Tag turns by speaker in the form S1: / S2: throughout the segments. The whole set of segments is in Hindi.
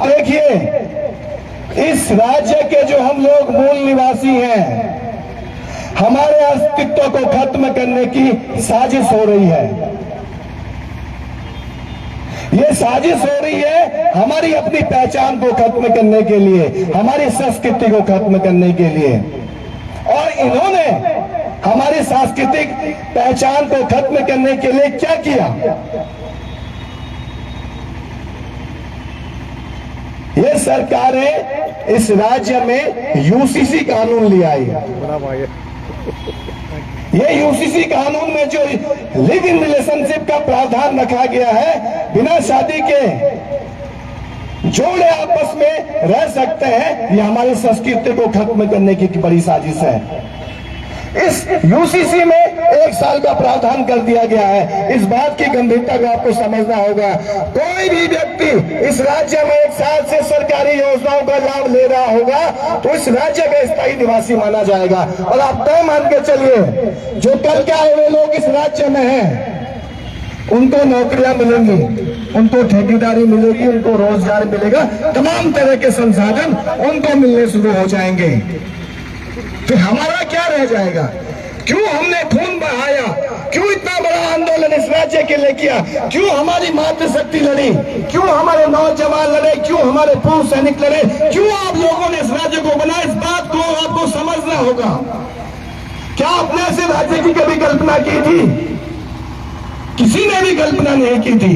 S1: देखिए, इस राज्य के जो हम लोग मूल निवासी हैं, हमारे अस्तित्व को खत्म करने की साजिश हो रही है। ये साजिश हो रही है हमारी अपनी पहचान को खत्म करने के लिए, हमारी संस्कृति को खत्म करने के लिए। और इन्होंने हमारी सांस्कृतिक पहचान को खत्म करने के लिए क्या किया? ये सरकारें इस राज्य में यूसीसी कानून ले आई। ये यूसीसी कानून में जो लिव इन रिलेशनशिप का प्रावधान रखा गया है, बिना शादी के जोड़े आपस में रह सकते हैं, ये हमारी संस्कृति को खत्म करने की बड़ी साजिश है। इस यूसीसी में 1 साल का प्रावधान कर दिया गया है। इस बात की गंभीरता को आपको समझना होगा। कोई भी व्यक्ति इस राज्य में 1 साल से सरकारी योजनाओं का लाभ ले रहा होगा तो इस राज्य का स्थायी निवासी माना जाएगा। और आप तय मान के चलिए, जो कल के आए हुए लोग इस राज्य में हैं, उनको नौकरियां मिलेंगी, उनको ठेकेदारी मिलेगी, उनको रोजगार मिलेगा, तमाम तरह के संसाधन उनको मिलने शुरू हो जाएंगे। फिर हमारा क्या रह जाएगा? क्यों हमने खून बहाया? क्यों इतना बड़ा आंदोलन इस राज्य के लिए किया? क्यों हमारी मातृशक्ति लड़ी? क्यों हमारे नौजवान लड़े? क्यों हमारे पूर्व सैनिक लड़े? क्यों आप लोगों ने इस राज्य को बनाया? इस बात को आपको समझना होगा। क्या आपने ऐसे राज्य की कभी कल्पना की थी? किसी ने भी कल्पना नहीं की थी।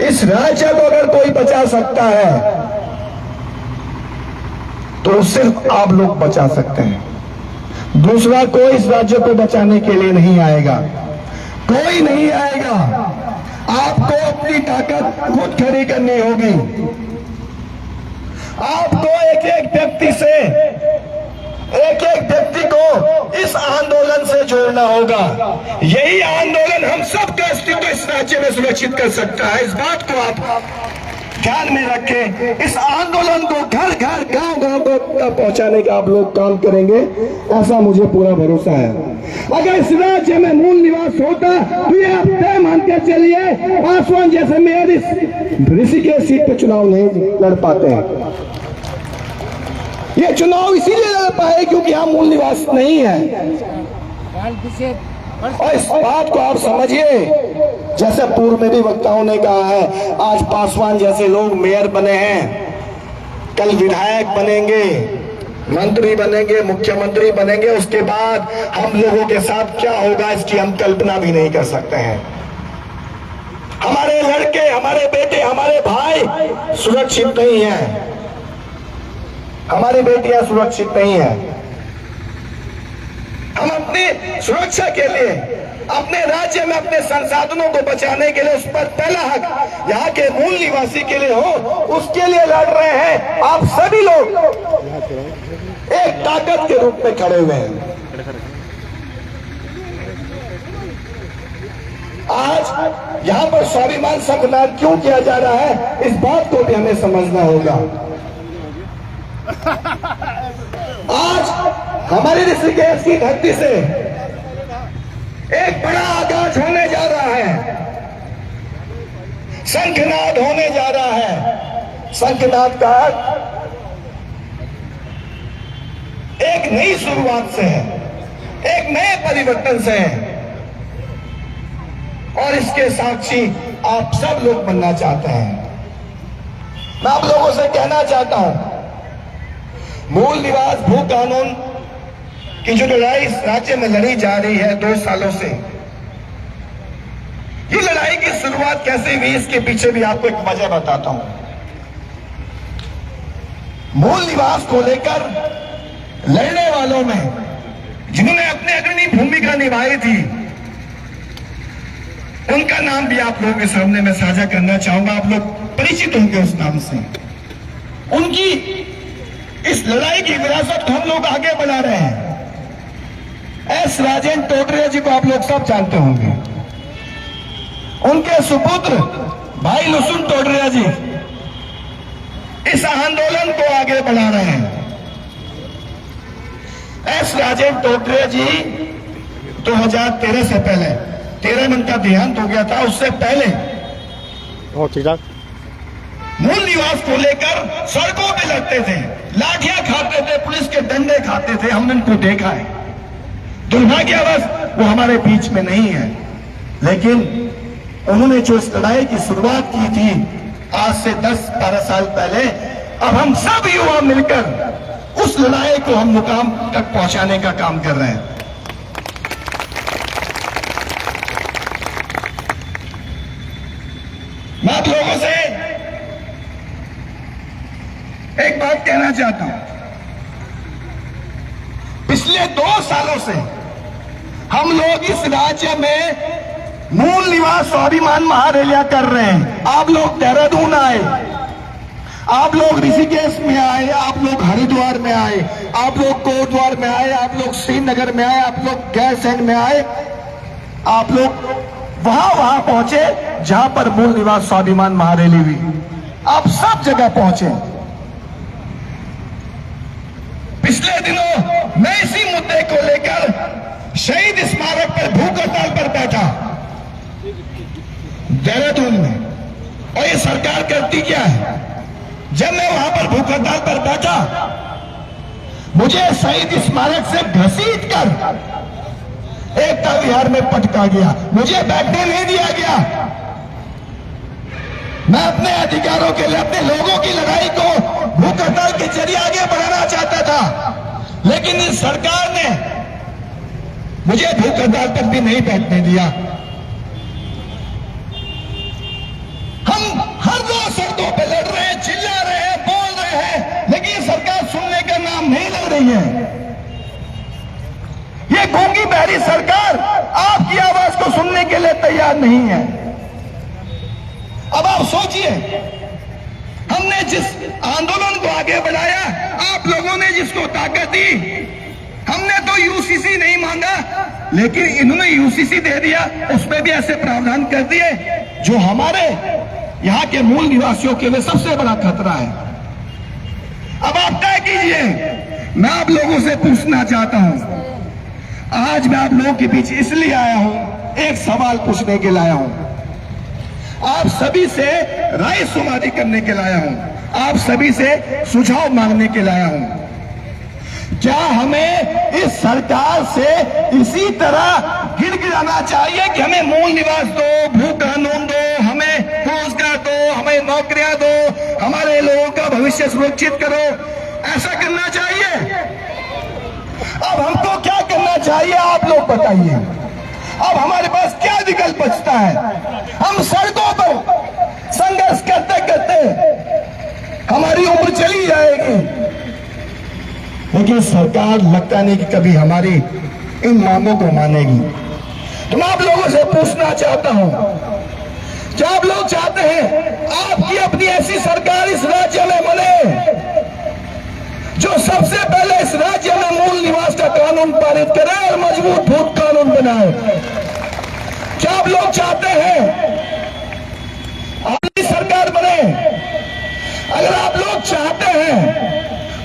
S1: इस राज्य को अगर कोई बचा सकता है तो सिर्फ आप लोग बचा सकते हैं। दूसरा कोई इस राज्य को बचाने के लिए नहीं आएगा, कोई नहीं आएगा। आपको अपनी ताकत खुद खड़ी करनी होगी। आपको एक एक व्यक्ति को इस आंदोलन से जोड़ना होगा। यही आंदोलन हम सबका अस्तित्व इस राज्य में सुरक्षित कर सकता है। इस बात को आप ध्यान में रखें। इस आंदोलन को घर घर गांव गांव तक पहुंचाने का आप लोग काम करेंगे, ऐसा मुझे पूरा भरोसा है। अगर इस राज्य में मूल निवास होता तो ये आप तय मानकर चलिए, पासवान जैसे मेयर इस ऋषिकेश सीट पे चुनाव नहीं लड़ पाते हैं। ये चुनाव इसीलिए लड़ पाए क्योंकि यहाँ मूल निवास नहीं है। और इस बात को आप समझिए, जैसे पूर्व में भी वक्ताओं ने कहा है, आज पासवान जैसे लोग मेयर बने हैं, कल विधायक बनेंगे, मंत्री बनेंगे, मुख्यमंत्री बनेंगे। उसके बाद हम लोगों के साथ क्या होगा इसकी हम कल्पना भी नहीं कर सकते हैं। हमारे लड़के, हमारे बेटे, हमारे भाई सुरक्षित नहीं हैं, हमारी बेटियां सुरक्षित नहीं है। हम अपनी सुरक्षा के लिए, अपने राज्य में अपने संसाधनों को बचाने के लिए, उस पर पहला हक यहाँ के मूल निवासी के लिए हो, उसके लिए लड़ रहे हैं। आप सभी लोग एक ताकत के रूप में खड़े हुए हैं। आज यहाँ पर स्वाभिमान संग्राम क्यों किया जा रहा है, इस बात को भी हमें समझना होगा। आज हमारे ऋषिकेश की धरती से एक बड़ा आगाज होने जा रहा है, शंखनाद होने जा रहा है। शंखनाद का एक नई शुरुआत से है, एक नए परिवर्तन से है, और इसके साक्षी आप सब लोग बनना चाहते हैं। मैं आप लोगों से कहना चाहता हूं, मूल निवास भू कानून की जो लड़ाई इस राज्य में लड़ी जा रही है 2 सालों से, ये लड़ाई की शुरुआत कैसे हुई इसके पीछे भी आपको एक वजह बताता हूं। मूल निवास को लेकर लड़ने वालों में जिन्होंने अपनी अग्रणी भूमिका निभाई थी, उनका नाम भी आप लोगों के सामने मैं साझा करना चाहूंगा। आप लोग परिचित होंगे उस नाम से। उनकी इस लड़ाई की विरासत को हम लोग आगे बढ़ा रहे हैं। एस राजेंद्र टोडरिया जी को आप लोग सब जानते होंगे। उनके सुपुत्र भाई लुसुन टोडरिया जी इस आंदोलन को आगे बढ़ा रहे हैं। एस राजेंद्र टोडरिया जी 2013 से पहले, 13 में उनका देहांत हो गया था, उससे पहले मूल निवास को लेकर सड़कों पे लड़ते थे, लाठियां खाते थे, पुलिस के डंडे खाते थे, हमने उनको देखा है। दुर्भाग्यवश वो हमारे बीच में नहीं है, लेकिन उन्होंने जो इस लड़ाई की शुरुआत की थी आज से 10-12 साल पहले, अब हम सब युवा मिलकर उस लड़ाई को हम मुकाम तक पहुंचाने का काम कर रहे हैं। मैं आप लोगों से एक बात कहना चाहता हूं। पिछले 2 सालों से हम लोग इस राज्य में मूल निवास स्वाभिमान महारैलियां कर रहे हैं। आप लोग देहरादून आए, आप लोग ऋषिकेश में आए, आप लोग हरिद्वार में आए, आप लोग कोटद्वार में आए, आप लोग श्रीनगर में आए, आप लोग गैरसैंण में आए, आप लोग वहां पहुंचे जहां पर मूल निवास स्वाभिमान महारैली हुई। आप सब जगह पहुंचे। पिछले दिनों मैं इसी मुद्दे को लेकर शहीद स्मारक पर भूख हड़ताल पर बैठा देहरादून में, और ये सरकार करती क्या है? जब मैं वहां पर भूख हड़ताल पर बैठा, मुझे शहीद स्मारक से घसीट कर एकता विहार में पटका गया, मुझे बैठने नहीं दिया गया। मैं अपने अधिकारों के लिए, अपने लोगों की लड़ाई को भूख हड़ताल के जरिए आगे बढ़ाना चाहता था, लेकिन इस सरकार ने मुझे भूख हड़ताल पर भी नहीं बैठने दिया। हम हर रोज सड़कों पे लड़ रहे हैं, चिल्ला रहे हैं, बोल रहे हैं, लेकिन सरकार सुनने का नाम नहीं ले रही है। ये गूंगी बहरी सरकार आपकी आवाज को सुनने के लिए तैयार नहीं है। अब आप सोचिए, हमने जिस आंदोलन को आगे बढ़ाया, आप लोगों ने जिसको ताकत दी, हमने तो यूसीसी नहीं मांगा, लेकिन इन्होंने यूसीसी दे दिया। उसमें भी ऐसे प्रावधान कर दिए जो हमारे यहां के मूल निवासियों के लिए सबसे बड़ा खतरा है। अब आप तय कीजिए। मैं आप लोगों से पूछना चाहता हूं, आज मैं आप लोगों के बीच इसलिए आया हूं, एक सवाल पूछने के लिए आया हूं, आप सभी से राय सुमारी करने के लिए आया हूं, आप सभी से सुझाव मांगने के लिए आया हूं। क्या हमें इस सरकार से इसी तरह गिड़गिड़ाना चाहिए कि हमें मूल निवास दो, भू कानून दो, हमें रोजगार दो, हमें नौकरियां दो, हमारे लोगों का भविष्य सुरक्षित करो, ऐसा करना चाहिए? अब हमको क्या करना चाहिए, आप लोग बताइए। अब हमारे पास क्या विकल्प बचता है? हम सड़कों पर संघर्ष करते करते हमारी उम्र चली जाएगी, लेकिन सरकार लगता नहीं कि कभी हमारी इन मांगों को मानेगी। तो मैं आप लोगों से पूछना चाहता हूं, क्या आप लोग चाहते हैं आपकी अपनी ऐसी सरकार इस राज्य में बने जो सबसे पहले इस राज्य में मूल निवास का कानून पारित करे और मजबूत भूत कानून बनाए? क्या आप लोग चाहते हैं अपनी सरकार बने? अगर आप लोग चाहते हैं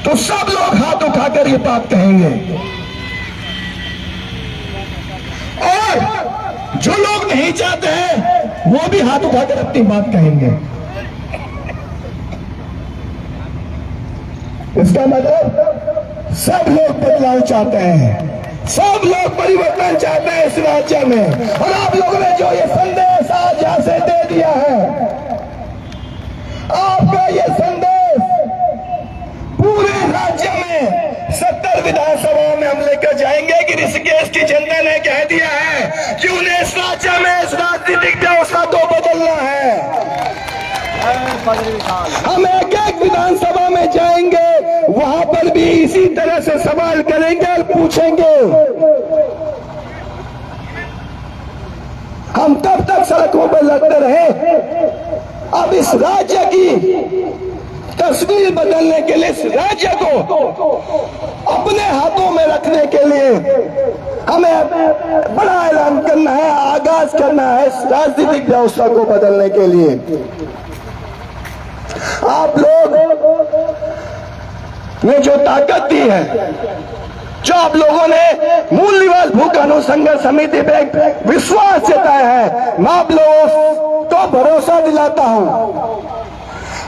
S1: तो सब लोग हाथ उठाकर ये बात कहेंगे, और जो लोग नहीं चाहते हैं वो भी हाथ उठाकर अपनी बात कहेंगे। इसका मतलब सब लोग बदलाव चाहते हैं, सब लोग परिवर्तन चाहते हैं इस राज्य में। और आप लोगों ने जो ये संदेश आज यहां से दे दिया है, आपका ये संदेश पूरे राज्य में 70 विधानसभाओं में हम लेकर जाएंगे कि ऋषिकेश की जनता ने कह दिया है कि उन्हें इस राज्य में इस राजनीतिक व्यवस्था को बदलना है। हम एक एक विधानसभा में जाएंगे, वहां पर भी इसी तरह से सवाल करेंगे और पूछेंगे। हम तब तक सड़कों पर लड़ते रहे। अब इस राज्य की तस्वीर बदलने के लिए, इस राज्य को अपने हाथों में रखने के लिए हमें बड़ा ऐलान करना है, आगाज करना है इस राजनीतिक व्यवस्था को बदलने के लिए। आप लोग ने जो ताकत दी है, जो आप लोगों ने मूल निवास भू कानून संघर्ष समिति पे विश्वास जताया है, मैं आप लोगों को भरोसा दिलाता हूं,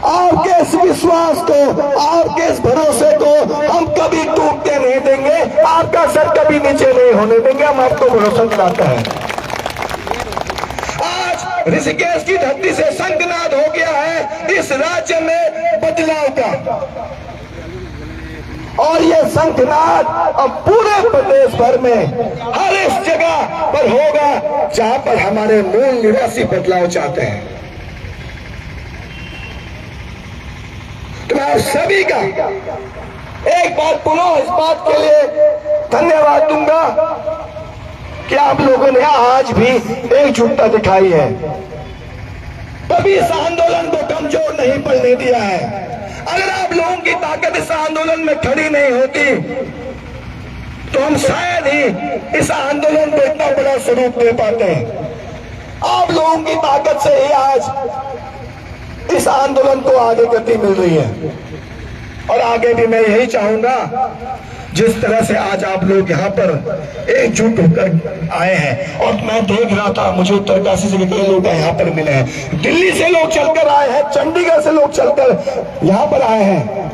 S1: आपके इस विश्वास को, आपके इस भरोसे को हम कभी टूटने नहीं देंगे, आपका सर कभी नीचे नहीं होने देंगे। हम आपको भरोसा दिलाते हैं। आज ऋषिकेश की धरती से शंखनाद हो गया है इस राज्य में बदलाव का, और ये शंखनाद अब पूरे प्रदेश भर में हर इस जगह पर होगा जहां पर हमारे मूल निवासी बदलाव चाहते हैं। तो मैं आप सभी का एक बार पुनः इस बात के लिए धन्यवाद दूंगा कि आप लोगों ने आज भी एकजुटता दिखाई है, कभी इस आंदोलन को कमजोर नहीं पड़ने दिया है। अगर आप लोगों की ताकत इस आंदोलन में खड़ी नहीं होती तो हम शायद ही इस आंदोलन को इतना बड़ा स्वरूप दे पाते हैं। आप लोगों की ताकत से ही आज इस आंदोलन को आगे गति मिल रही है, और आगे भी मैं यही चाहूंगा जिस तरह से आज आप लोग यहाँ पर एकजुट होकर आए हैं। और मैं देख रहा था, मुझे उत्तरकाशी से भी कई लोग यहाँ पर मिले हैं, दिल्ली से लोग चलकर आए हैं, चंडीगढ़ से लोग चलकर यहाँ पर आए हैं,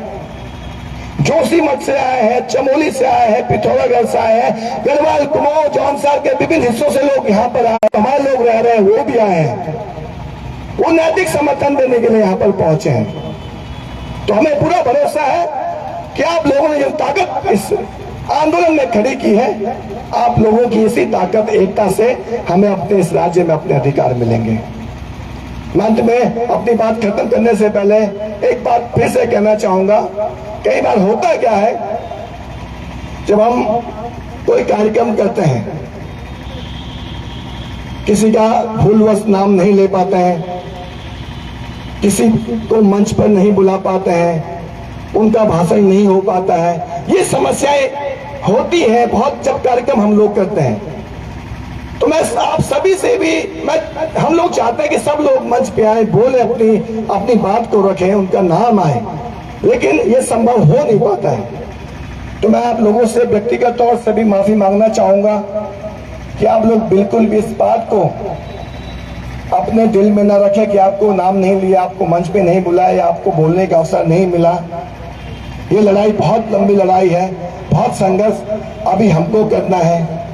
S1: जोशीमठ से आए हैं, चमोली से आए हैं, पिथौरागढ़ से आए हैं, गढ़वाल, कुमाऊं, जौनसार के विभिन्न हिस्सों से लोग यहाँ पर आए, हमारे लोग रह रहे हैं वो भी आए हैं, वो नैतिक समर्थन देने के लिए यहाँ पर पहुंचे हैं। तो हमें पूरा भरोसा है कि आप लोगों ने जो ताकत इस आंदोलन में खड़ी की है, आप लोगों की इसी ताकत, एकता से हमें अपने इस राज्य में अपने अधिकार मिलेंगे। अंत में अपनी बात खत्म करने से पहले एक बात फिर से कहना चाहूंगा। कई बार होता क्या है, जब हम कोई कार्यक्रम करते हैं, किसी का भूलवश नाम नहीं ले पाते हैं, किसी को मंच पर नहीं बुला पाते हैं, उनका भाषण नहीं हो पाता है, ये समस्याएं होती हैं बहुत जब कार्यक्रम हम लोग करते हैं। तो मैं आप सभी से भी हम लोग चाहते हैं कि सब लोग मंच पे आए, बोले, अपनी बात को रखें, उनका नाम आए, लेकिन ये संभव हो नहीं पाता है। तो मैं आप लोगों से व्यक्तिगत तौर से भी माफी मांगना चाहूंगा कि आप लोग बिल्कुल भी इस बात को अपने दिल में न रखें कि आपको नाम नहीं लिया, आपको मंच पे नहीं बुलाया, आपको बोलने का अवसर नहीं मिला। ये लड़ाई बहुत लंबी लड़ाई है, बहुत संघर्ष अभी हमको करना है,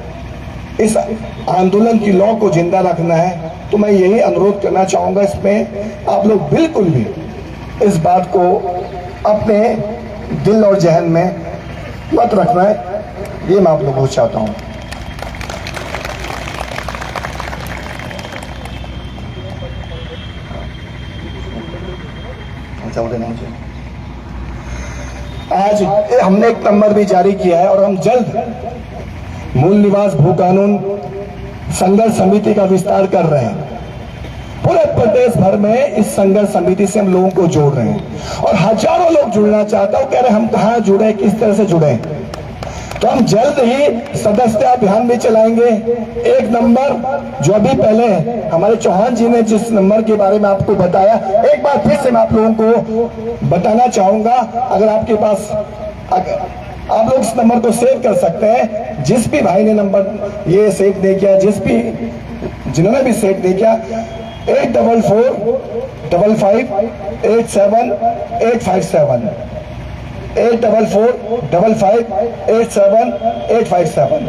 S1: इस आंदोलन की लौ को जिंदा रखना है। तो मैं यही अनुरोध करना चाहूंगा, इसमें आप लोग बिल्कुल भी इस बात को अपने दिल और जहन में मत रखना है, ये मैं आप लोगों को चाहता हूं। आज हमने एक नंबर भी जारी किया है, और हम जल्द मूल निवास भू कानून संघर्ष समिति का विस्तार कर रहे हैं। पूरे प्रदेश भर में इस संघर्ष समिति से हम लोगों को जोड़ रहे हैं, और हजारों लोग जुड़ना चाहते हैं, कह रहे हैं हम कहाँ जुड़े, किस तरह से जुड़े। तो हम जल्द ही सदस्यता अभियान भी चलाएंगे। एक नंबर जो अभी पहले हमारे चौहान जी ने जिस नंबर के बारे में आपको बताया, एक बार फिर से मैं आप लोगों को बताना चाहूंगा। अगर आपके पास, आप लोग इस नंबर को सेव कर सकते हैं। जिस भी भाई ने नंबर ये सेव नहीं किया, जिन्होंने भी सेव नहीं किया, 84455878857 84455878857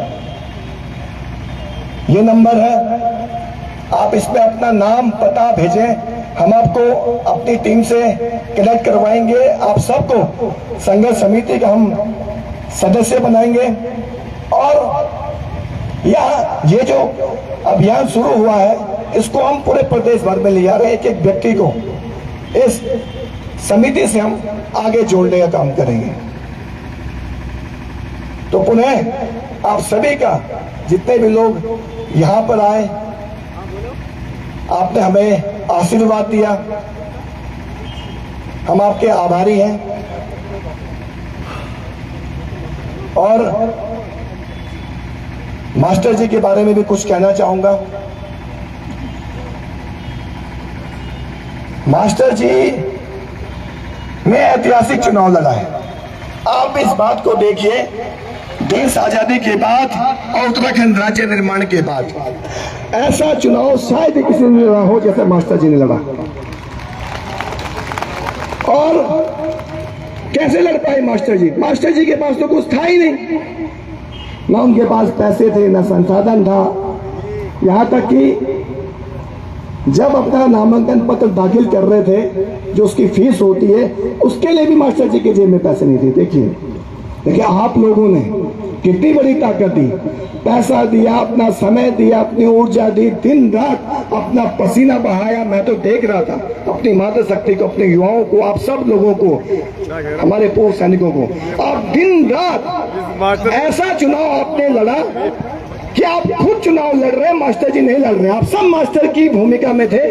S1: ये नंबर है। आप इसमें अपना नाम, पता भेजें, हम आपको अपनी टीम से कनेक्ट करवाएंगे। आप सबको संघर्ष समिति का हम सदस्य बनाएंगे, और ये जो अभियान शुरू हुआ है, इसको हम पूरे प्रदेश भर में ले जा रहे हैं। एक एक व्यक्ति को इस समिति से हम आगे जोड़ने का काम करेंगे। तो पुनः आप सभी का, जितने भी लोग यहाँ पर आए, आपने हमें आशीर्वाद दिया, हम आपके आभारी हैं। और मास्टर जी के बारे में भी कुछ कहना चाहूंगा। मास्टर जी ने ऐतिहासिक चुनाव लड़ा है। आप इस बात को देखिए, देश आजादी के बाद और उत्तराखंड राज्य निर्माण के बाद ऐसा चुनाव शायद किसी ने लड़ा हो जैसे मास्टर जी ने लड़ा। और कैसे लड़ पाए मास्टर जी? मास्टर जी के पास तो कुछ था ही नहीं, ना उनके पास पैसे थे, ना संसाधन था। यहाँ तक कि जब अपना नामांकन पत्र दाखिल कर रहे थे, जो उसकी फीस होती है, उसके लिए भी मास्टर जी के जेब में पैसे नहीं थे। देखिए आप लोगों ने कितनी बड़ी ताकत दी, पैसा दिया, अपना समय दिया, अपनी ऊर्जा दी, दिन रात अपना पसीना बहाया। मैं तो देख रहा था अपनी मातृशक्ति को, अपने युवाओं को, आप सब लोगों को, हमारे पूर्व सैनिकों को, आप दिन रात ऐसा चुनाव आपने लड़ा कि आप खुद चुनाव लड़ रहे हैं, मास्टर जी नहीं लड़ रहे। आप सब मास्टर की भूमिका में थे।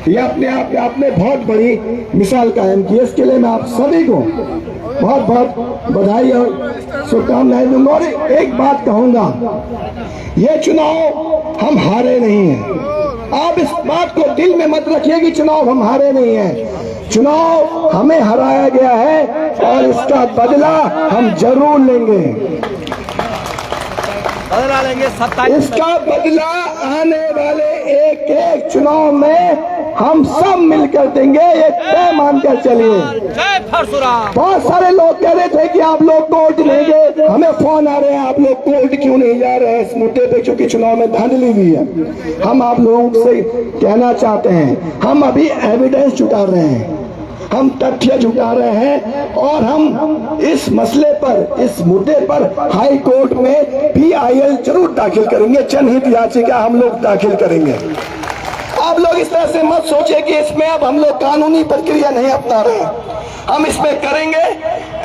S1: ये अपने आप में आपने बहुत बड़ी मिसाल कायम की। इसके लिए मैं आप सभी को बहुत बहुत बधाई और शुभकामनाएं दूंगा। और एक बात कहूंगा, ये चुनाव हम हारे नहीं हैं। आप इस बात को दिल में मत रखिए कि चुनाव हम हारे नहीं हैं। चुनाव हमें हराया गया है और इसका बदला हम जरूर लेंगे।
S2: बदला लेंगे 27।
S1: इसका बदला आने वाले एक एक चुनाव में हम सब मिलकर देंगे, ये तय मानकर चलिए।
S2: जय परशुराम।
S1: बहुत सारे लोग कह रहे थे कि आप लोग कोर्ट नहीं गए, हमें फोन आ रहे हैं आप लोग कोर्ट क्यों नहीं जा रहे हैं इस मुद्दे पे, क्योंकि चुनाव में धांधली हुई है। हम आप लोगों से कहना चाहते हैं, हम अभी एविडेंस जुटा रहे हैं, हम तथ्य जुटा रहे हैं और हम इस मसले पर, इस मुद्दे पर हाई कोर्ट में PIL जरूर दाखिल करेंगे, जनहित याचिका हम लोग दाखिल करेंगे। आप लोग इस तरह से मत सोचिए कि इसमें अब हम लोग कानूनी प्रक्रिया नहीं अपना रहे हैं। हम इसमें करेंगे,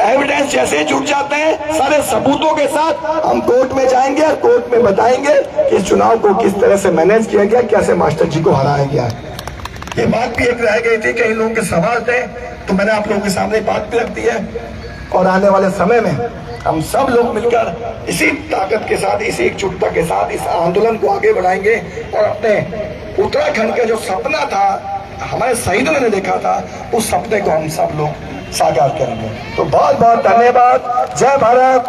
S1: एविडेंस जैसे जुट जाते हैं सारे सबूतों के साथ हम कोर्ट में जाएंगे और कोर्ट में बताएंगे कि इस चुनाव को किस तरह से मैनेज किया गया, कैसे मास्टर जी को हराया गया है। ये बात भी एक रह गई थी, कई लोगों के सवाल थे, तो मैंने आप लोगों के सामने बात भी रख दी है। और आने वाले समय में हम सब लोग मिलकर इसी ताकत के साथ, इसी एकजुटता के साथ इस आंदोलन को आगे बढ़ाएंगे और अपने उत्तराखंड का जो सपना था, हमारे शहीदों ने देखा था, उस सपने को हम सब लोग साकार करेंगे। तो बहुत बहुत धन्यवाद। जय भारत,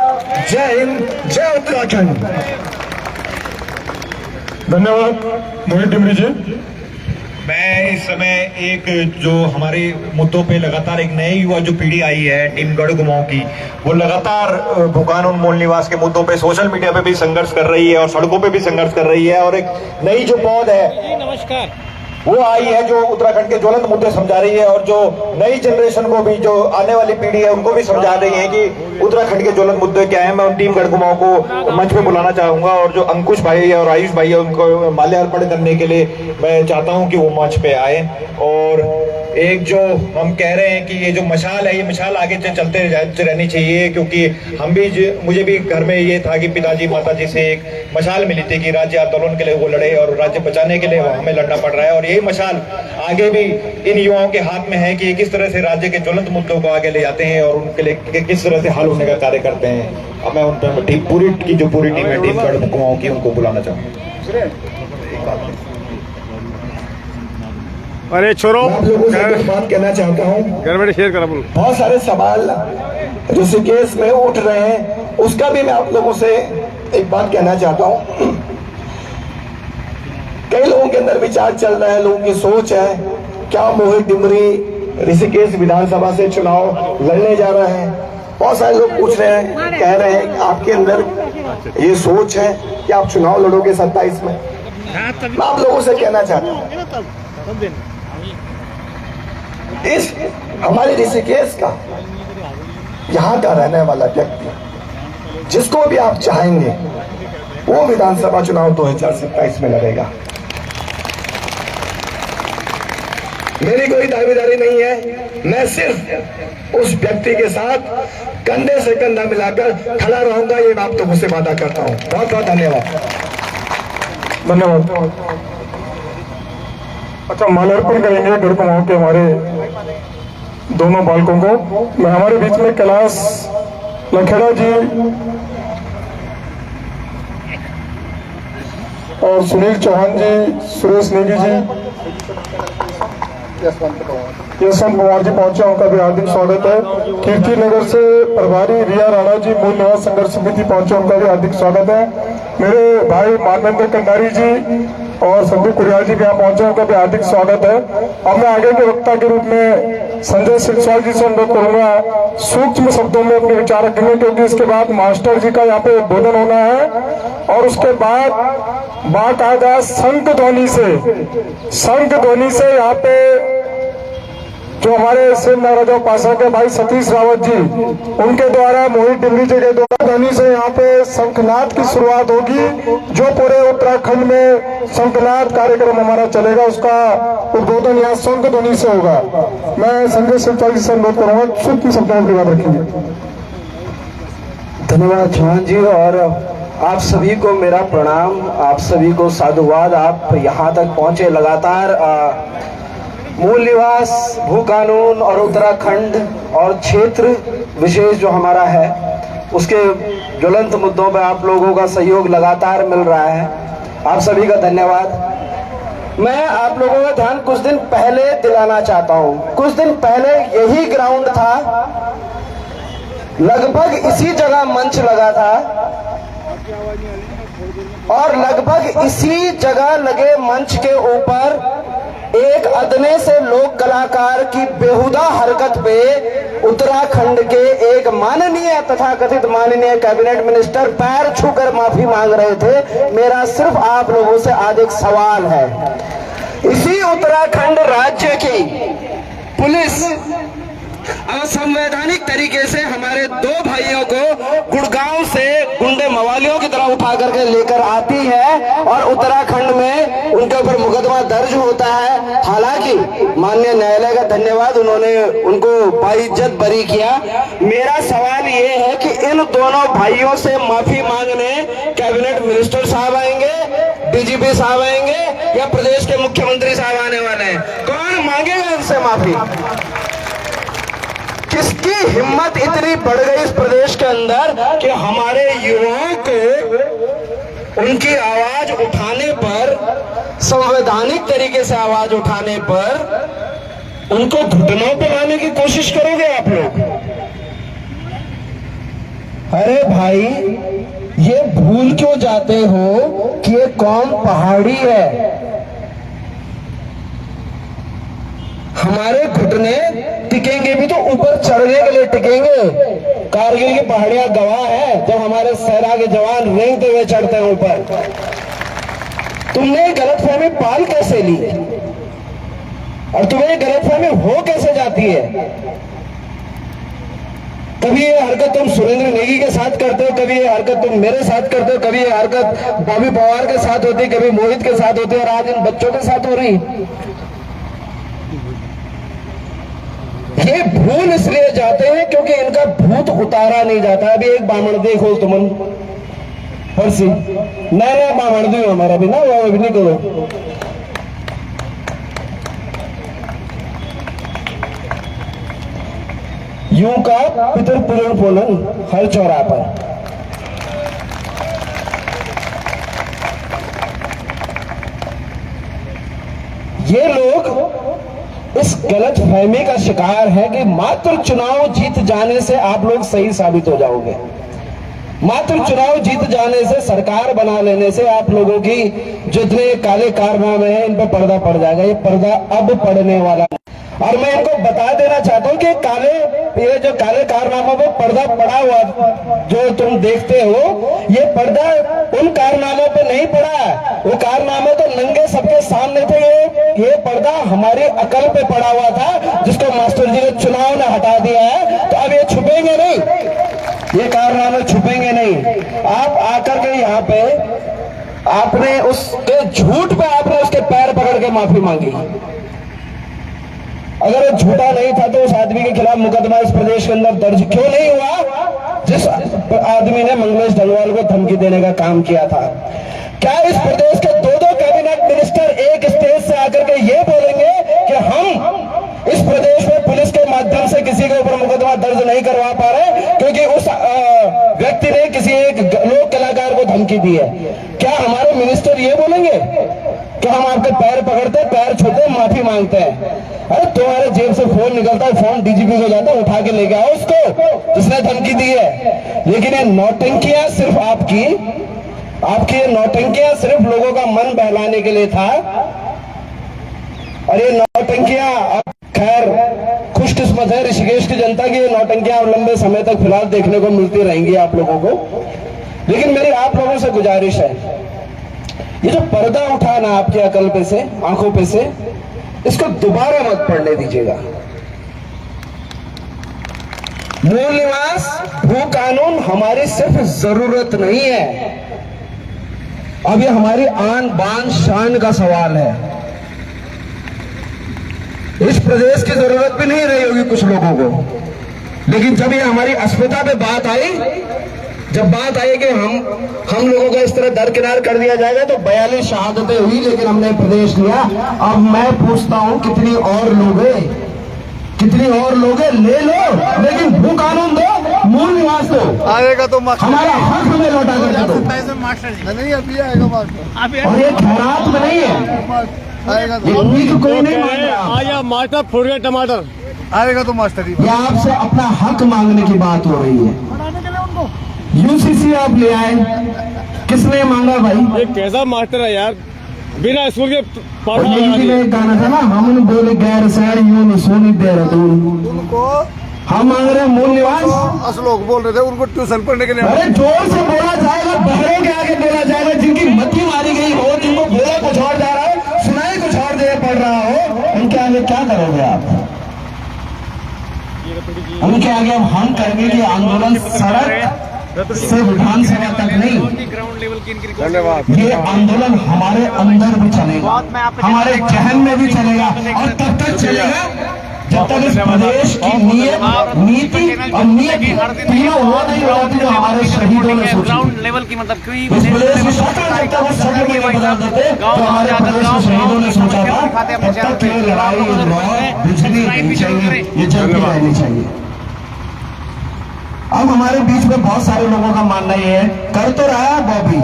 S1: जय हिंद, जय उत्तराखंड।
S3: धन्यवाद मोहित डिमरी जी।
S4: मैं इस समय एक जो हमारे मुद्दों पे लगातार एक नई युवा जो पीढ़ी आई है टीम गढ़ कुमाऊं की, वो लगातार भूकान उन्मूलन निवास के मुद्दों पे सोशल मीडिया पे भी संघर्ष कर रही है और सड़कों पे भी संघर्ष कर रही है। और एक नई जो पौध है
S2: नमस्कार
S4: वो आई है जो उत्तराखंड के ज्वलंत मुद्दे समझा रही है और जो नई जनरेशन को भी, जो आने वाली पीढ़ी है उनको भी समझा रही है कि उत्तराखंड के ज्वलंत मुद्दे क्या है। मैं उन टीम गढ़ कुमाऊं को मंच पे बुलाना चाहूंगा और जो अंकुश भाई है और आयुष भाई है उनको माल्यार्पण करने के लिए मैं चाहता हूं कि वो मंच पे आए। और एक जो हम कह रहे हैं कि ये जो मशाल है, ये मशाल आगे चलते रहनी चाहिए, क्योंकि हम भी, मुझे भी घर में ये था कि पिताजी माताजी से एक मशाल मिली थी कि राज्य आंदोलन के लिए वो लड़े और राज्य बचाने के लिए हमें लड़ना पड़ रहा है। और यही मशाल आगे भी इन युवाओं के हाथ में है कि किस तरह से राज्य के ज्वलंत मुद्दों को आगे ले जाते हैं और उनके लिए किस तरह से हल होने का कार्य करते हैं। अब मैं उन पर पूरी टीम है टीम गढ़ कुमाऊं की, उनको बुलाना चाहूंगा।
S3: अरे छोरो,
S1: आप लोगों से कुछ बात कहना चाहता हूँ।
S3: घर में शेयर करा बोलो।
S1: बहुत सारे सवाल ऋषिकेश में उठ रहे हैं, उसका भी मैं आप लोगों से एक बात कहना चाहता हूँ। कई लोगों के अंदर विचार चल रहा है, लोगों की सोच है, क्या मोहित डिमरी ऋषिकेश विधानसभा से चुनाव लड़ने जा रहे हैं। बहुत सारे लोग पूछ रहे हैं, कह रहे हैं आपके अंदर ये सोच है कि आप चुनाव लड़ोगे 27 में। मैं आप लोगों से कहना चाहता हूँ, इस हमारे ऋषिकेश का, यहाँ का रहने वाला व्यक्ति जिसको भी आप चाहेंगे वो विधानसभा चुनाव 2027 में लड़ेगा। मेरी कोई दावेदारी नहीं है, मैं सिर्फ उस व्यक्ति के साथ कंधे से कंधा मिलाकर खड़ा रहूंगा, ये मैं आप लोगों से वादा करता हूँ। बहुत बहुत धन्यवाद।
S3: धन्यवाद। अच्छा, माल्यार्पण करेंगे गढ़ कुमाऊं के हमारे दोनों बालकों को। मैं हमारे बीच में कैलाश लखेड़ा जी और सुनील चौहान जी, सुरेश नेगी जी, यशवंत कुमार जी पहुंचे, उनका भी हार्दिक स्वागत है। कीर्ति नगर से प्रभारी रिया राणा जी मूल निवास संघर्ष समिति पहुंचे, उनका भी हार्दिक स्वागत है। मेरे भाई मानवेंद्र कंडारी जी और संदीप कुरियाल जी भी यहाँ पहुंचे, उनका भी हार्दिक स्वागत है। अब मैं आगे के वक्ता के रूप में संजय सिरसाल जी से अनुरोध करूंगा सूक्ष्म शब्दों में अपने विचार रखेंगे, क्योंकि इसके बाद मास्टर जी का यहाँ पे उद्बोधन होना है और उसके बाद बाकायदा शंख ध्वनि से यहाँ पे जो हमारे सिंध महाराजा उपासक है भाई सतीश रावत जी, उनके द्वारा मोहित डिमरी जी के द्वारा ध्वनि से यहाँ पे शंखनाद की शुरुआत होगी। जो पूरे उत्तराखंड में शंखनाद कार्यक्रम हमारा चलेगा उसका उद्बोधन यहाँ शंख ध्वनि से होगा। मैं संजय सिरसाल जी से अनुरोध करूंगा सूक्ष्म शब्दों में बात रखेंगे।
S5: धन्यवाद चौहान जी, और आप सभी को मेरा प्रणाम, आप सभी को साधुवाद। आप यहाँ तक पहुंचे लगातार मूल निवास, भू कानून और उत्तराखंड और क्षेत्र विशेष जो हमारा है उसके ज्वलंत मुद्दों पर आप लोगों का सहयोग लगातार मिल रहा है। आप सभी का धन्यवाद। मैं आप लोगों का ध्यान कुछ दिन पहले दिलाना चाहता हूं। कुछ दिन पहले यही ग्राउंड था, लगभग इसी जगह मंच लगा था और लगभग इसी जगह लगे मंच के ऊपर एक अदने से लोक कलाकार की बेहुदा हरकत पे उत्तराखंड के एक माननीय तथाकथित माननीय कैबिनेट मिनिस्टर पैर छूकर माफी मांग रहे थे। मेरा सिर्फ आप लोगों से आज एक सवाल है, इसी उत्तराखंड राज्य की पुलिस असंवैधानिक तरीके से हमारे दो भाइयों को गुड़गांव से गुंडे मवालियों की तरह उठा करके लेकर आती है और उत्तराखंड में उनके ऊपर मुकदमा दर्ज होता है। हालांकि माननीय न्यायालय का धन्यवाद, उन्होंने उनको बाइज्जत बरी किया। मेरा सवाल ये है कि इन दोनों भाइयों से माफी मांगने कैबिनेट मिनिस्टर साहब आएंगे, डीजीपी साहब आएंगे या प्रदेश के मुख्यमंत्री साहब आने वाले हैं? कौन मांगेगा इनसे माफी? किसकी हिम्मत इतनी बढ़ गई इस प्रदेश के अंदर कि हमारे युवाओं को उनकी आवाज उठाने पर, संवैधानिक तरीके से आवाज उठाने पर उनको घुटनों पर लाने की कोशिश करोगे आप लोग? अरे भाई, ये भूल क्यों जाते हो कि ये कौम पहाड़ी है? हमारे घुटने टिकेंगे भी तो ऊपर चढ़ने के लिए टिकेंगे। कारगिल की पहाड़ियां गवाह है, जब हमारे सेना के जवान रेंगते हुए चढ़ते हैं ऊपर। तुमने गलतफहमी पाल कैसे ली और तुम्हें गलतफहमी हो कैसे जाती है? कभी ये हरकत तुम सुरेंद्र नेगी के साथ करते हो, कभी ये हरकत तुम मेरे साथ करते हो, कभी ये हरकत बॉबी पवार के साथ होती है, कभी मोहित के साथ होती है और आज इन बच्चों के साथ हो रही। ये भूल इसलिए जाते हैं क्योंकि इनका भूत उतारा नहीं जाता। अभी एक बामण देखो तुमन हरसी नया बामण दो हमारा भी ना, वो भी नहीं करो। यूं का पितर पुरण पोलन हर चौराहा पर। ये लोग इस गलत फहमी का शिकार है कि मात्र चुनाव जीत जाने से आप लोग सही साबित हो जाओगे। मात्र चुनाव जीत जाने से, सरकार बना लेने से आप लोगों की जितने काले कारनामे हैं इन पर पर्दा पड़ जाएगा। ये पर्दा अब पड़ने वाला है और मैं इनको बता देना चाहता हूं कि ये जो काले कारनामों पर पर्दा पड़ा हुआ जो तुम देखते हो, ये पर्दा उन कारनामों पे नहीं पड़ा। वो कारनामे तो नंगे सबके सामने थे। ये पर्दा हमारी अकल पे पड़ा हुआ था, जिसको मास्टर जी ने चुनाव ने हटा दिया है। तो अब ये छुपेंगे नहीं, ये कारनामे छुपेंगे नहीं। आप आकर के यहाँ पे आपने उसके झूठ पे आपने उसके पैर पकड़ के माफी मांगी। अगर वो झूठा नहीं था तो उस आदमी के खिलाफ मुकदमा इस प्रदेश के अंदर दर्ज क्यों नहीं हुआ जिस आदमी ने मंगलेश ढलवाल को धमकी देने का काम किया था? क्या इस प्रदेश के दो कैबिनेट मिनिस्टर एक स्टेज से आकर के ये बोलेंगे कि हम इस प्रदेश में पुलिस के माध्यम से किसी के ऊपर मुकदमा दर्ज नहीं करवा पा रहे क्योंकि उस व्यक्ति ने किसी एक लोक कलाकार को धमकी दी है? क्या हमारे मिनिस्टर ये बोलेंगे कि हम आपके पैर पकड़ते, पैर छूते, माफी मांगते हैं? अरे तुम्हारे जेब से फोन निकलता है, फोन डीजीपी को जाता है, उठा के लेके आओ उसको जिसने धमकी दी है। लेकिन ये नौटंकियां सिर्फ आपकी आपकी ये नौटंकियां सिर्फ लोगों का मन बहलाने के लिए था, और ये नौटंकियां अब खैर खुशकिस्मत है ऋषिकेश की जनता की, ये नौटंकियां और लंबे समय तक फिलहाल देखने को मिलती रहेंगी आप लोगों को। लेकिन मेरी आप लोगों से गुजारिश है, ये जो पर्दा उठा ना आपकी अकल पे से, आंखों पे से, इसको दोबारा मत पड़ने दीजिएगा। मूल निवास भू कानून हमारी सिर्फ जरूरत नहीं है, अब ये हमारी आन बान शान का सवाल है। इस प्रदेश की जरूरत भी नहीं रही होगी कुछ लोगों को, लेकिन जब ये हमारी अस्मिता पे बात आई, जब बात आई कि हम लोगों को इस तरह दरकिनार कर दिया जाएगा, तो 42 शहादतें हुई, लेकिन हमने प्रदेश लिया। अब मैं पूछता हूं कितनी और लोगे, कितनी और लोगे, ले लो, लेकिन भू कानून दो, मूल निवास दो,
S6: आएगा तो
S5: हमारा हक हमें लौटा कर दो।
S6: नहीं, अभी आएगा मास्टर,
S5: और ये खैरात में नहीं है,
S6: आएगा
S5: ये
S6: तो
S5: उम्मीद कोई नहीं मान रहा।
S2: आया मास्टर फूट गए टमाटर।
S6: आएगा तो मास्टर ही
S5: ये आपसे अपना हक मांगने की बात हो रही है। यूसीसी आप ले आए, किसने मांगा भाई?
S2: ये कैसा मास्टर है यार, बिना स्कूल के
S5: और हिंदी में एक गाना था ना, हम बोले गैर सैर यूं सोनी दे रहे
S6: उनको
S5: हम मांग रहे हैं मूल निवास।
S6: असलोक बोल रहे थे उनको ट्यूशन पढ़ने के लिए।
S5: अरे जोर से बोला जाएगा, बहरों के आगे बोला जाएगा, जिनकी मती मारी गई हो, जिनको बोला कुछ और जा रहा हो, सुनाई कुछ और जगह पड़ रहा हो, उनके आगे क्या करोगे आप? उनके आगे अब हम करेंगे कि आंदोलन सड़क से विधानसभा तक नहीं,
S6: धन्यवाद।
S5: ये आंदोलन हमारे अंदर भी चलेगा, हमारे जहन में भी चलेगा, और तब तक चलेगा जब तक इस प्रदेश की नीयत, नीति और नियत तीनों वो नहीं होती जो हमारे शहीदों ने सोची।
S2: लेवल की मतलब
S5: इस प्रदेश की शक्ल जब तक वो शक्ल में नहीं बदल देते तो हमारे प्रदेश के शहीदों ने सोचा था, तब तक ये लड़ाई, ये लॉ बिजली नहीं चाहिए, ये जल्दी रहनी चाहिए। अब हमारे बीच में बहुत सारे लोगों का मानना ये है, कर तो रहा है बॉबी,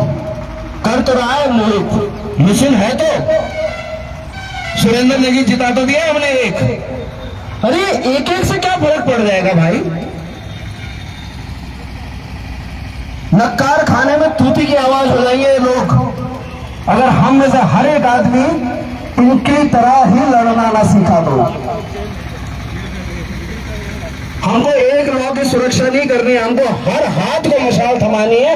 S5: कर तो रहा है मोहित, मिशन है तो सुरेंद्र नेगी जिता तो दिया हमने एक। अरे एक एक से क्या फर्क पड़ जाएगा भाई? नक्कार खाने में तूती की आवाज हो जाएंगे ये लोग, अगर हम में से हर एक आदमी इनकी तरह ही लड़ना ना सीखा तो। हमको एक लॉ की सुरक्षा नहीं करनी है, हमको हर हाथ को मशाल थमानी है,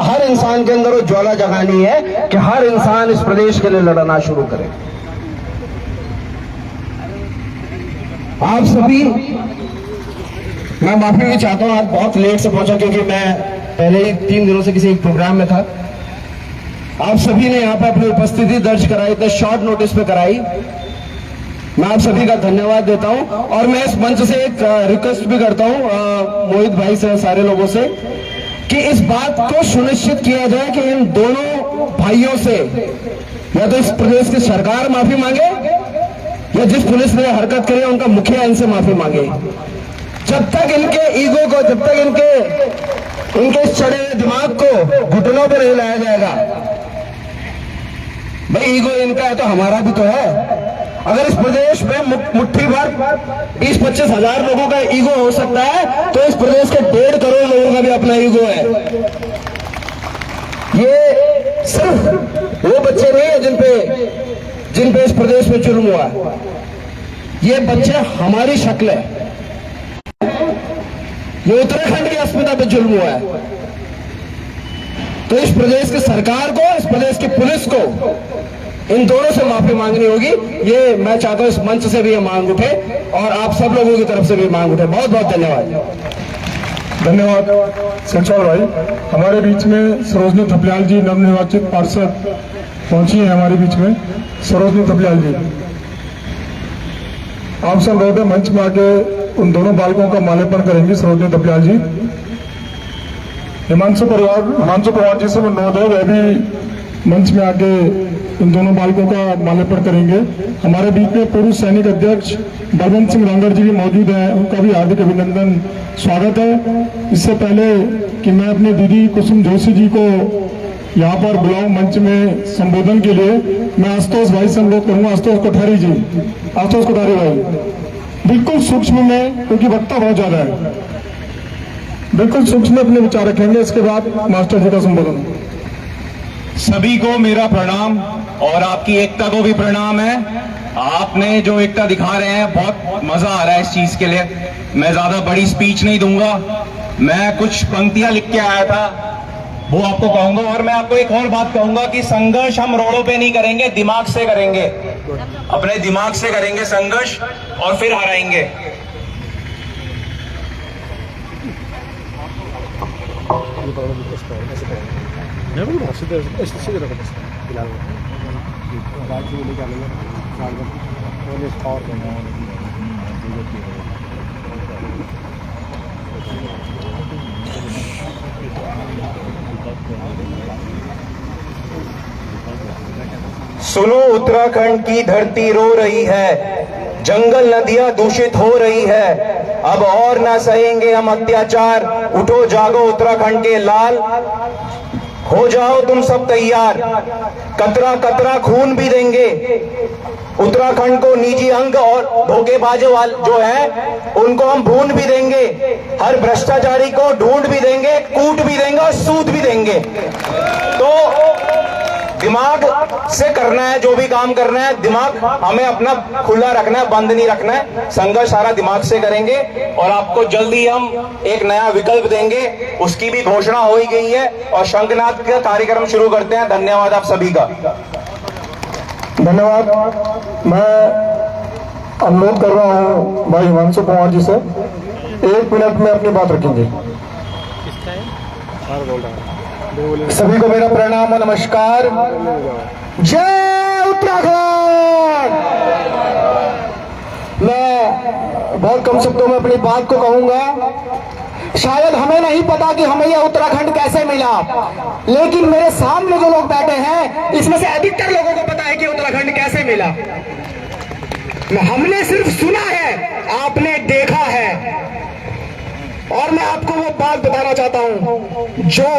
S5: हर इंसान के अंदर वो ज्वाला जगानी है कि हर इंसान इस प्रदेश के लिए लड़ना शुरू करे। आप सभी, मैं माफी भी चाहता हूं, आज बहुत लेट से पहुंचा क्योंकि मैं पहले ही 3 दिनों से किसी एक प्रोग्राम में था। आप सभी ने यहाँ पे अपनी उपस्थिति दर्ज कराई, इतने शॉर्ट नोटिस पे कराई, मैं आप सभी का धन्यवाद देता हूं। और मैं इस मंच से एक रिक्वेस्ट भी करता हूं मोहित भाई से, सारे लोगों से, कि इस बात को सुनिश्चित किया जाए कि इन दोनों भाइयों से या तो इस प्रदेश की सरकार माफी मांगे, या जिस पुलिस ने हरकत करी उनका मुखिया इनसे माफी मांगे। जब तक इनके ईगो को, जब तक इनके चढ़े हुए दिमाग को घुटनों पर नहीं लाया जाएगा, भाई ईगो इनका है तो हमारा भी तो है। अगर इस प्रदेश में मुट्ठी भर 20-25 हजार लोगों का ईगो हो सकता है, तो इस प्रदेश के 1.5 करोड़ लोगों का भी अपना ईगो है। ये सिर्फ वो बच्चे नहीं है जिन पे इस प्रदेश में जुल्म हुआ, ये बच्चे हमारी शक्ल है, ये उत्तराखंड की अस्मिता पे जुल्म हुआ है। तो इस प्रदेश की सरकार को, इस प्रदेश की पुलिस को इन दोनों से माफी मांगनी होगी। ये मैं चाहता हूं इस मंच से भी ये मांग उठे और आप सब लोगों की तरफ से भी मांग उठे। बहुत बहुत धन्यवाद।
S3: धन्यवाद संचार भाई। हमारे बीच में सरोजनी थपलियाल जी, नवनिर्वाचित पार्षद पहुंची है हमारे बीच में। सरोजनी थपलियाल जी, आप सब लोग मंच में आके उन दोनों बालकों का माल्यार्पण करेंगी। सरोजनी थपलियाल जी, हिमांशु पवार जी से अनुरोध है, वह भी मंच में आके इन दोनों बालकों का माल्यार्पण करेंगे। हमारे बीच में पूर्व सैनिक अध्यक्ष बलवंत सिंह रांगड़ जी भी मौजूद हैं, उनका भी हार्दिक अभिनंदन, स्वागत है। इससे पहले कि मैं अपनी दीदी कुसुम जोशी जी को यहाँ पर बुलाऊं मंच में संबोधन के लिए, मैं आशुतोष भाई से अनुरोध करूंगा। आशुतोष कोठारी जी, आशुतोष कोठारी भाई, बिल्कुल सूक्ष्म में, क्योंकि वक्ता बहुत ज्यादा है, बिल्कुल सूक्ष्म अपने विचार रखेंगे। इसके बाद मास्टर जी का संबोधन।
S7: सभी को मेरा प्रणाम और आपकी एकता को भी प्रणाम है। आपने जो एकता दिखा रहे हैं, बहुत मजा आ रहा है इस चीज के लिए। मैं ज्यादा बड़ी स्पीच नहीं दूंगा, मैं कुछ पंक्तियां लिख के आया था वो आपको कहूंगा। और मैं आपको एक और बात कहूंगा कि संघर्ष हम रोडों पे नहीं करेंगे, दिमाग से करेंगे, अपने दिमाग से करेंगे संघर्ष और फिर हराएंगे।
S4: सुनो उत्तराखंड की धरती रो रही है, जंगल नदियां दूषित हो रही है, अब और ना सहेंगे हम अत्याचार। उठो जागो उत्तराखंड के लाल, हो जाओ तुम सब तैयार, कतरा कतरा खून भी देंगे। उत्तराखंड को निजी अंग और धोखेबाजों वाले जो है उनको हम भून भी देंगे, हर भ्रष्टाचारी को ढूंढ भी देंगे, कूट भी देंगे और सूद भी देंगे। तो दिमाग से करना है, जो भी काम करना है दिमाग हमें अपना खुला रखना है, बंद नहीं रखना है। संघर्ष सारा दिमाग से करेंगे और आपको जल्दी हम एक नया विकल्प देंगे, उसकी भी घोषणा हो ही गई है और शंखनाद का कार्यक्रम शुरू करते हैं। धन्यवाद आप सभी का।
S3: धन्यवाद। मैं अनुरोध कर रहा हूं भाई हिमांशु कुमार जी से 1 मिनट में अपनी बात रखेंगे। सभी को मेरा प्रणाम और नमस्कार। जय उत्तराखंड। मैं बहुत कम शब्दों में अपनी बात को कहूंगा। शायद हमें नहीं पता कि हमें यह उत्तराखंड कैसे मिला, लेकिन मेरे सामने जो लोग बैठे हैं इसमें से अधिकतर लोगों को पता है कि उत्तराखंड कैसे मिला। हमने सिर्फ सुना है, आपने देखा है। और मैं आपको वो बात बताना चाहता हूं, जो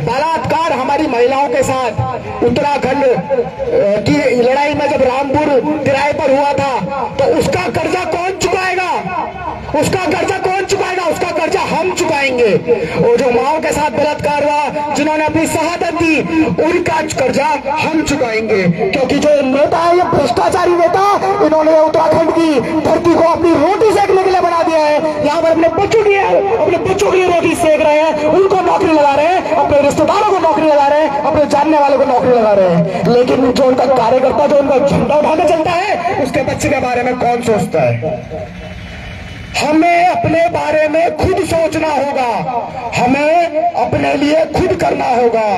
S3: बलात्कार हमारी महिलाओं के साथ उत्तराखंड की लड़ाई में जब रामपुर तिराहे पर हुआ था, तो उसका कर्जा कौन चुकाएगा? उसका कर्जा कौन चुकाएगा? उसका कर्जा हम चुकाएंगे। और जो माओ के साथ बलात्कार हुआ, जिन्होंने अपनी शहादत दी, उनका कर्जा हम चुकाएंगे। क्योंकि जो नेता है, ये भ्रष्टाचारी नेता, इन्होंने उत्तराखंड की धरती को अपनी रोटी सेकने के लिए बना दिया है। यहाँ पर अपने बच्चों के लिए रोटी सेक रहे हैं, उनको नौकरी लगा रहे हैं, अपने रिश्तेदारों को नौकरी लगा रहे हैं, अपने जानने वालों को नौकरी लगा रहे हैं। लेकिन जो उनका कार्यकर्ता, जो उनका झंडा उठाकर चलता है, उसके बच्चे के बारे में कौन सोचता है? हमें अपने बारे में खुद सोचना होगा, हमें अपने लिए खुद करना होगा।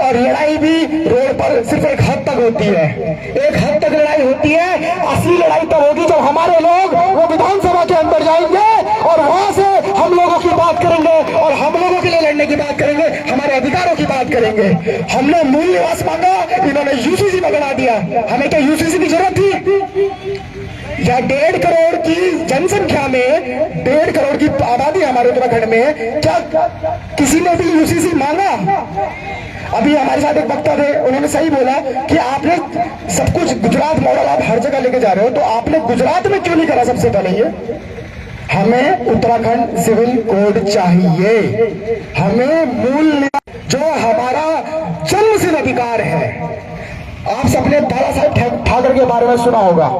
S3: और लड़ाई भी रोड पर सिर्फ एक हद तक होती है, एक हद तक लड़ाई होती है। असली लड़ाई तब होगी जब हमारे लोग वो विधानसभा के अंदर जाएंगे और वहां से हम लोगों की बात करेंगे और हम लोगों के लिए लड़ने की बात करेंगे, हमारे अधिकारों की बात करेंगे। हमने मूल निवास मांगा, इन्होंने यूसीसी में बना दिया। हमें क्या यूसीसी की जरूरत थी? या 1.5 करोड़ की जनसंख्या में 1.5 करोड़ की आबादी हमारे उत्तराखंड में, क्या किसी ने भी यूसीसी मांगा? अभी हमारे साथ एक वक्ता थे, उन्होंने सही बोला कि आपने सब कुछ गुजरात मॉडल आप हर जगह लेके जा रहे हो, तो आपने गुजरात में क्यों नहीं करा सबसे पहले? ये हमें उत्तराखंड सिविल कोड चाहिए, हमें मूल जो हमारा जन्मसिद्ध अधिकार है। आप सबने बाला साहेब ठाकरे के बारे में सुना होगा।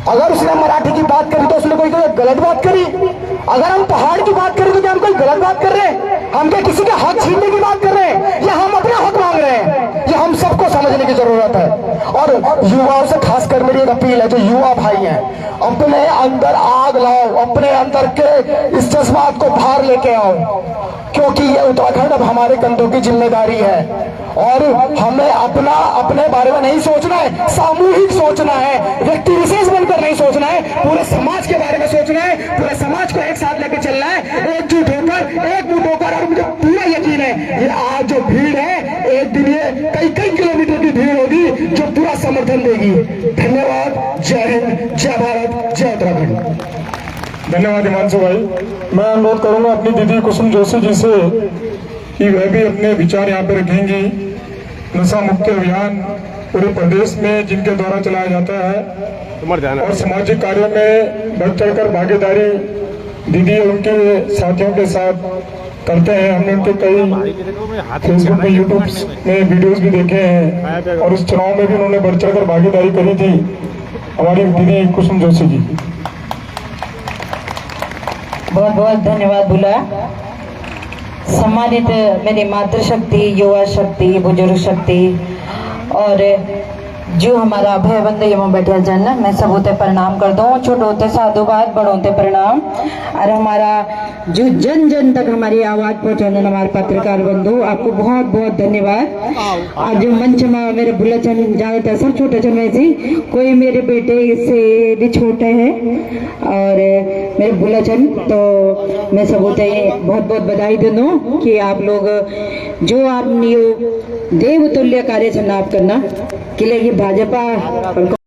S3: अगर उसने मराठी की बात करी तो उसने कोई गलत बात करी? अगर हम पहाड़ की बात करें तो क्या हम कोई गलत बात कर रहे हैं? हम क्या किसी के हक छीनने की बात कर रहे हैं या हम अपना हक मांग रहे हैं? ये हम सबको समझने की जरूरत है। और युवाओं से खासकर मेरी एक अपील है, जो युवा भाई हैं, अपने अंदर आग लाओ, अपने अंदर के इस जज्बात को बाहर लेके आओ, क्योंकि ये उत्तराखंड अब हमारे कंधों की जिम्मेदारी है। और हमें अपने बारे में नहीं सोचना है, सामूहिक सोचना है, व्यक्ति विशेष बनकर नहीं सोचना है, पूरे समाज के बारे में सोचना है, पूरे समाज को एक साथ लेकर चलना है, एकजुट होकर, एकजुट होकर। और मुझे पूरा यकीन है ये आज जो भीड़ है, एक दिन ये कई किलोमीटर की भीड़ होगी जो पूरा समर्थन देगी। धन्यवाद। जय हिंद, जय भारत, जय उत्तराखंड। धन्यवाद हिमांशु भाई। मैं अनुरोध करूंगा अपनी दीदी कुसुम जोशी जी से कि वह भी अपने विचार यहाँ पे रखेंगी। नशा मुक्ति अभियान पूरे प्रदेश में जिनके द्वारा चलाया जाता है और सामाजिक कार्यों में बढ़ चढ़कर भागीदारी दीदी और उनके साथियों के साथ करते हैं। हमने उनके कई फेसबुक पे, यूट्यूब में वीडियोस भी देखे हैं और इस चुनाव में भी उन्होंने बढ़ चढ़कर भागीदारी करी थी। हमारी दीदी कुसुम जोशी जी,
S8: बहुत बहुत धन्यवाद बुला। सम्मानित मेरी मातृशक्ति, युवा शक्ति, बुजुर्ग शक्ति और जो हमारा अभय बंद यम बैठे जन, मैं सब होते प्रणाम कर दूँ। छोटे होते साधुवाद, बड़े होते प्रणाम। और हमारा जो जन जन तक हमारी आवाज पहुंचाने हमारे पत्रकार बंधु, आपको बहुत बहुत धन्यवाद। और जो मंच में मेरे बुलाचन ज्यादातर सब छोटे चन में थी, कोई मेरे बेटे से भी छोटे हैं और मेरे बुलाचन, तो मैं सब होते बहुत बहुत बधाई दे दूँ कि आप लोग जो आप देवतुल्य कार्य चुनाव करना कि भाजपा